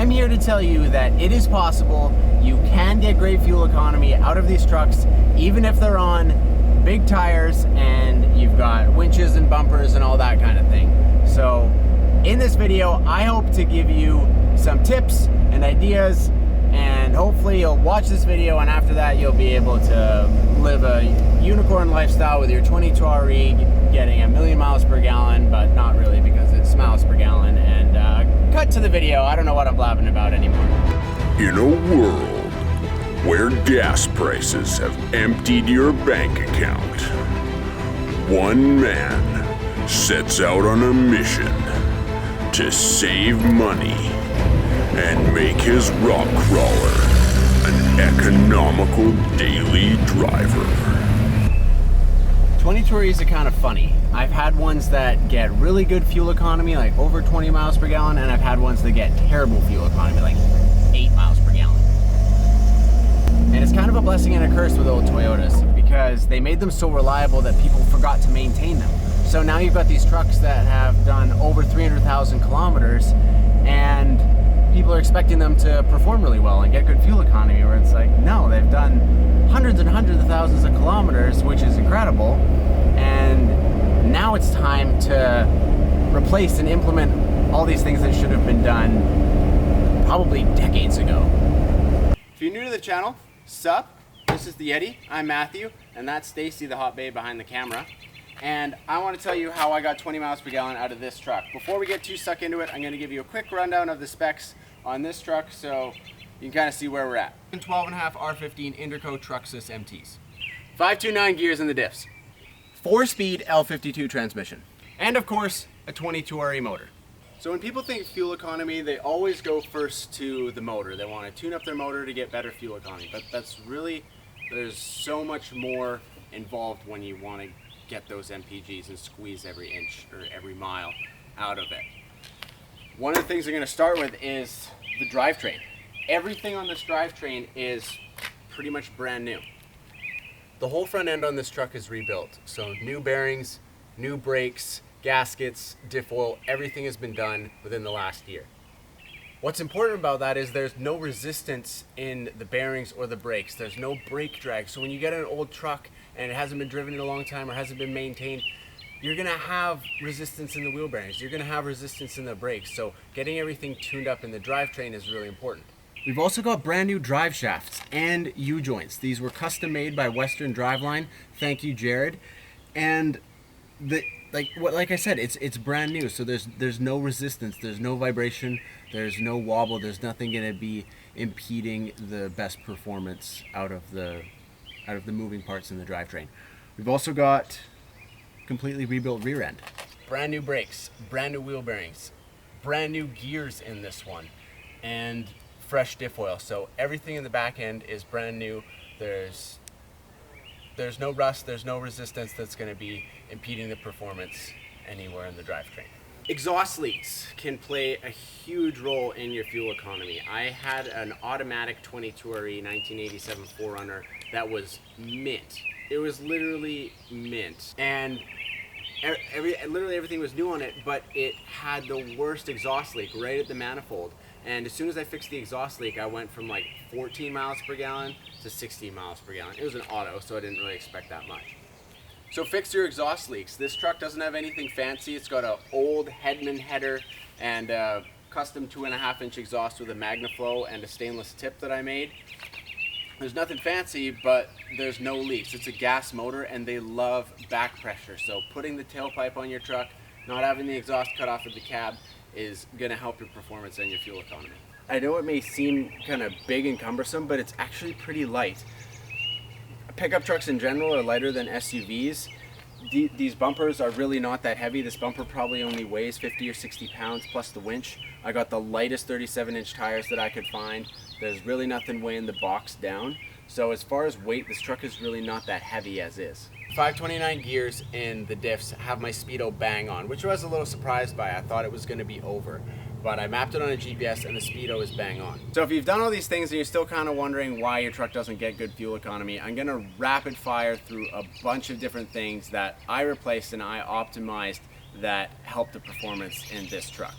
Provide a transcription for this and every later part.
I'm here to tell you that it is possible. You can get great fuel economy out of these trucks, even if they're on big tires and you've got winches and bumpers and all that kind of thing. So in this video, I hope to give you some tips and ideas, and hopefully you'll watch this video and after that you'll be able to live a unicorn lifestyle with your 22 RE getting 1,000,000 miles per gallon, but not really because it's miles per gallon. And cut to the video. I don't know what I'm blabbing about anymore. In a world where gas prices have emptied your bank account, one man sets out on a mission to save money and make his rock crawler an economical daily driver. 22s are kind of funny. I've had ones that get really good fuel economy, like over 20 miles per gallon, and I've had ones that get terrible fuel economy, like 8 miles per gallon. And it's kind of a blessing and a curse with old Toyotas, because they made them so reliable that people forgot to maintain them. So now you've got these trucks that have done over 300,000 kilometers, and people are expecting them to perform really well and get good fuel economy, where it's like, no, they've done hundreds and hundreds of thousands of kilometers, which is incredible, and now it's time to replace and implement all these things that should have been done probably decades ago. If you're new to the channel, sup? This is the Yeti. I'm Matthew, and that's Stacy, the hot babe behind the camera. And I want to tell you how I got 20 miles per gallon out of this truck. Before we get too stuck into it, I'm going to give you a quick rundown of the specs on this truck so you can kind of see where we're at. 12.5 R15 Interco Trucksys MTs. 529 gears in the diffs. 4-speed L52 transmission. And of course, a 22 RE motor. So when people think fuel economy, they always go first to the motor. They want to tune up their motor to get better fuel economy. But that's really, there's so much more involved when you want to get those MPGs and squeeze every inch or every mile out of it. One of the things we're going to start with is the drivetrain. Everything on this drivetrain is pretty much brand new. The whole front end on this truck is rebuilt. So new bearings, new brakes, gaskets, diff oil, everything has been done within the last year. What's important about that is there's no resistance in the bearings or the brakes. There's no brake drag. So when you get an old truck and it hasn't been driven in a long time or hasn't been maintained, you're gonna have resistance in the wheel bearings. You're gonna have resistance in the brakes. So getting everything tuned up in the drivetrain is really important. We've also got brand new drive shafts and U-joints. These were custom made by Western Driveline. Thank you, Jared. And like I said, it's brand new. So there's no resistance, there's no vibration, there's no wobble, there's nothing gonna be impeding the best performance out of the moving parts in the drivetrain. We've also got completely rebuilt rear end. Brand new brakes, brand new wheel bearings, brand new gears in this one, and fresh diff oil. So everything in the back end is brand new. There's no rust, there's no resistance that's going to be impeding the performance anywhere in the drivetrain. Exhaust leaks can play a huge role in your fuel economy. I had an automatic 22 RE 1987 4Runner that was mint. It was literally mint, and literally everything was new on it, but it had the worst exhaust leak right at the manifold. And as soon as I fixed the exhaust leak, I went from like 14 miles per gallon to 16 miles per gallon. It was an auto, so I didn't really expect that much. So fix your exhaust leaks. This truck doesn't have anything fancy. It's got an old Hedman header and a custom 2.5-inch exhaust with a MagnaFlow and a stainless tip that I made. There's nothing fancy, but there's no leaks. It's a gas motor and they love back pressure. So putting the tailpipe on your truck, not having the exhaust cut off of the cab, is gonna help your performance and your fuel economy. I know it may seem kind of big and cumbersome, but it's actually pretty light. Pickup trucks in general are lighter than SUVs. These bumpers are really not that heavy. This bumper probably only weighs 50 or 60 pounds plus the winch. I got the lightest 37-inch tires that I could find. There's really nothing weighing the box down. So as far as weight, this truck is really not that heavy as is. 529 gears in the diffs have my speedo bang on, which I was a little surprised by. I thought it was going to be over, but I mapped it on a GPS and the speedo is bang on. So if you've done all these things and you're still kind of wondering why your truck doesn't get good fuel economy, I'm going to rapid fire through a bunch of different things that I replaced and I optimized that helped the performance in this truck.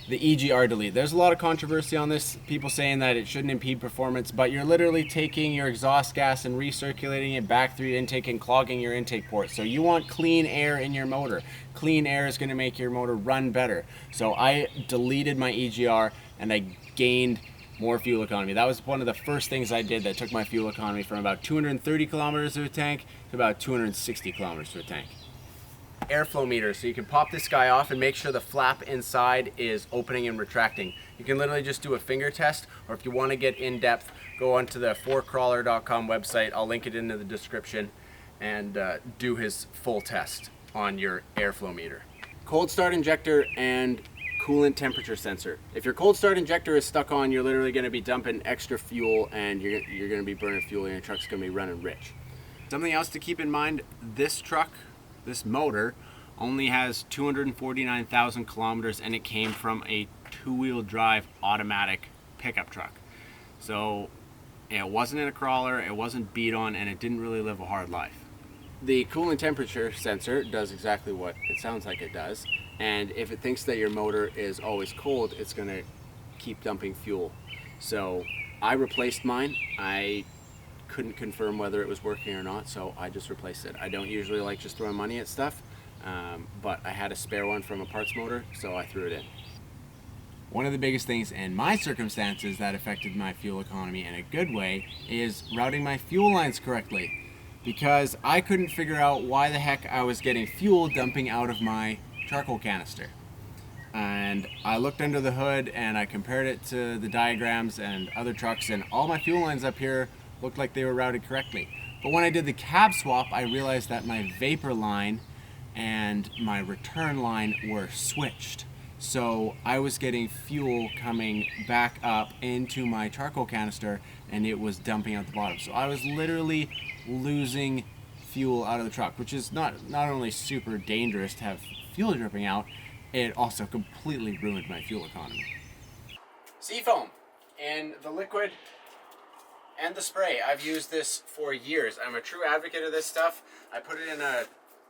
the Egr Delete. There's a lot of controversy on this, people saying that it shouldn't impede performance, but you're literally taking your exhaust gas and recirculating it back through your intake and clogging your intake port. So you want clean air in your motor. Clean air is going to make your motor run better. So I deleted my EGR and I gained more fuel economy. That was one of the first things I did that took my fuel economy from about 230 kilometers to a tank to about 260 kilometers to a tank. Airflow meter, so you can pop this guy off and make sure the flap inside is opening and retracting. You can literally just do a finger test, or if you want to get in depth, go onto the 4crawler.com website. I'll link it into the description, and do his full test on your airflow meter. Cold start injector and coolant temperature sensor. If your cold start injector is stuck on, you're literally going to be dumping extra fuel and you're going to be burning fuel and your truck's going to be running rich. Something else to keep in mind, this truck, this motor, only has 249,000 kilometers and it came from a two-wheel drive automatic pickup truck. So it wasn't in a crawler, it wasn't beat on, and it didn't really live a hard life. The coolant temperature sensor does exactly what it sounds like it does. And if it thinks that your motor is always cold, it's gonna keep dumping fuel. So I replaced mine. I couldn't confirm whether it was working or not, so I just replaced it. I don't usually like just throwing money at stuff, but I had a spare one from a parts motor, so I threw it in. One of the biggest things in my circumstances that affected my fuel economy in a good way is routing my fuel lines correctly, because I couldn't figure out why the heck I was getting fuel dumping out of my charcoal canister. And I looked under the hood and I compared it to the diagrams and other trucks, and all my fuel lines up here looked like they were routed correctly. But when I did the cab swap, I realized that my vapor line and my return line were switched. So I was getting fuel coming back up into my charcoal canister and it was dumping out the bottom. So I was literally losing fuel out of the truck, which is not only super dangerous to have fuel dripping out, it also completely ruined my fuel economy. Seafoam in the liquid and the spray. I've used this for years. I'm a true advocate of this stuff. I put it in a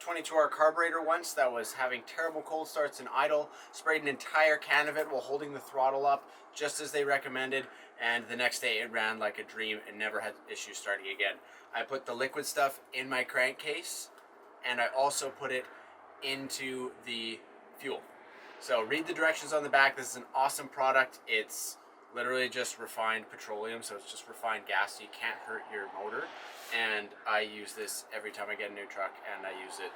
22R carburetor once that was having terrible cold starts and idle, sprayed an entire can of it while holding the throttle up just as they recommended, and the next day it ran like a dream and never had issues starting again. I put the liquid stuff in my crankcase and I also put it into the fuel. So read the directions on the back. This is an awesome product. It's literally just refined petroleum, so it's just refined gas, so you can't hurt your motor. And I use this every time I get a new truck, and I use it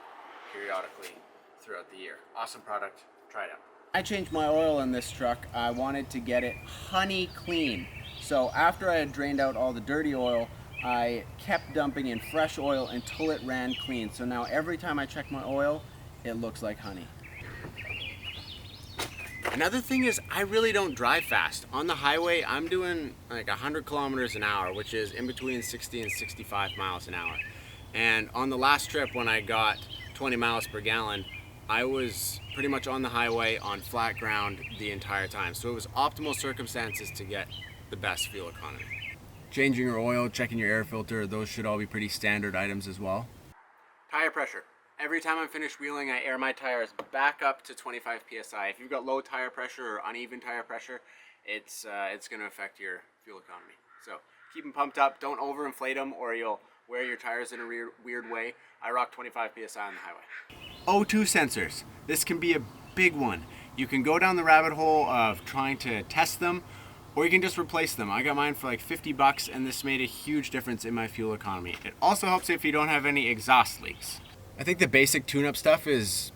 periodically throughout the year. Awesome product. Try it out. I changed my oil in this truck. I wanted to get it honey clean. So after I had drained out all the dirty oil, I kept dumping in fresh oil until it ran clean. So now every time I check my oil, it looks like honey. Another thing is I really don't drive fast. On the highway, I'm doing like 100 kilometers an hour, which is in between 60 and 65 miles an hour. And on the last trip when I got 20 miles per gallon, I was pretty much on the highway on flat ground the entire time. So it was optimal circumstances to get the best fuel economy. Changing your oil, checking your air filter, those should all be pretty standard items as well. Tire pressure. Every time I'm finished wheeling, I air my tires back up to 25 PSI. If you've got low tire pressure or uneven tire pressure, it's going to affect your fuel economy. So keep them pumped up. Don't overinflate them or you'll wear your tires in a weird way. I rock 25 PSI on the highway. O2 sensors. This can be a big one. You can go down the rabbit hole of trying to test them, or you can just replace them. I got mine for like 50 bucks and this made a huge difference in my fuel economy. It also helps if you don't have any exhaust leaks. I think the basic tune-up stuff is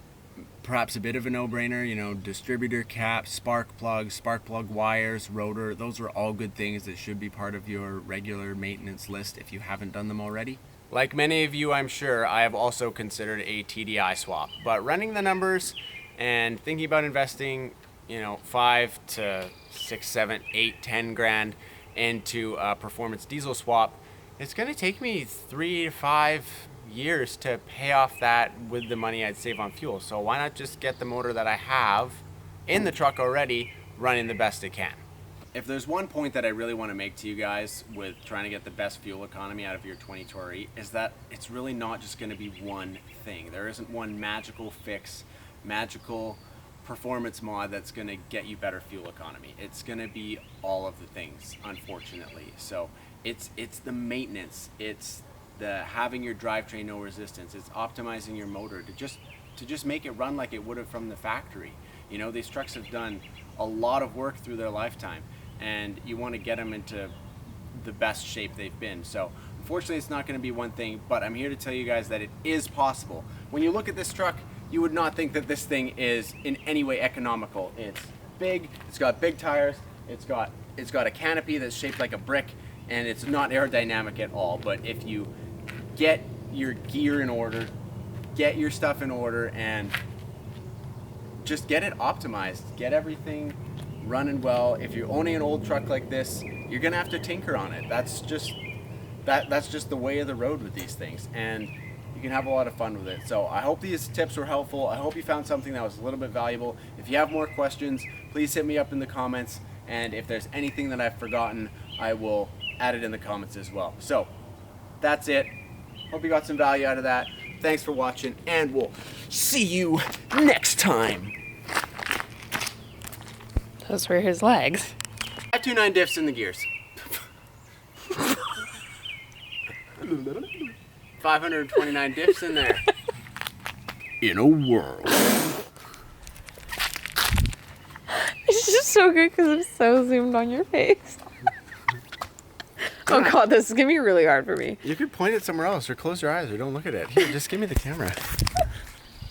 perhaps a bit of a no-brainer. You know, distributor caps, spark plug wires, rotor, those are all good things that should be part of your regular maintenance list if you haven't done them already. Like many of you, I'm sure, I have also considered a TDI swap, but running the numbers and thinking about investing, you know, 5 to 6, 7, 8, 10 grand into a performance diesel swap, it's going to take me 3 to 5 years to pay off that with the money I'd save on fuel. So why not just get the motor that I have in the truck already running the best it can? If there's one point that I really want to make to you guys with trying to get the best fuel economy out of your 2020 is that it's really not just going to be one thing. There isn't one magical fix, magical performance mod that's going to get you better fuel economy. It's going to be all of the things, unfortunately. So it's the maintenance, it's the having your drivetrain no resistance, it's optimizing your motor to just make it run like it would have from the factory. You know, these trucks have done a lot of work through their lifetime, and you want to get them into the best shape they've been. So unfortunately, it's not going to be one thing, but I'm here to tell you guys that it is possible. When you look at this truck, you would not think that this thing is in any way economical. It's big, it's got big tires, it's got a canopy that's shaped like a brick, and it's not aerodynamic at all. But if you get your gear in order, get your stuff in order, and just get it optimized, get everything running well. If you're owning an old truck like this, you're gonna have to tinker on it. That's just the way of the road with these things, and you can have a lot of fun with it. So I hope these tips were helpful. I hope you found something that was a little bit valuable. If you have more questions, please hit me up in the comments, and if there's anything that I've forgotten, I will add it in the comments as well. So that's it. Hope you got some value out of that. Thanks for watching, and we'll see you next time. Those were his legs. 529 diffs in the gears. 529 diffs in there. In a world. It's just so good because I'm so zoomed on your face. Oh god, this is gonna be really hard for me. You could point it somewhere else or close your eyes or don't look at it. Here, just give me the camera.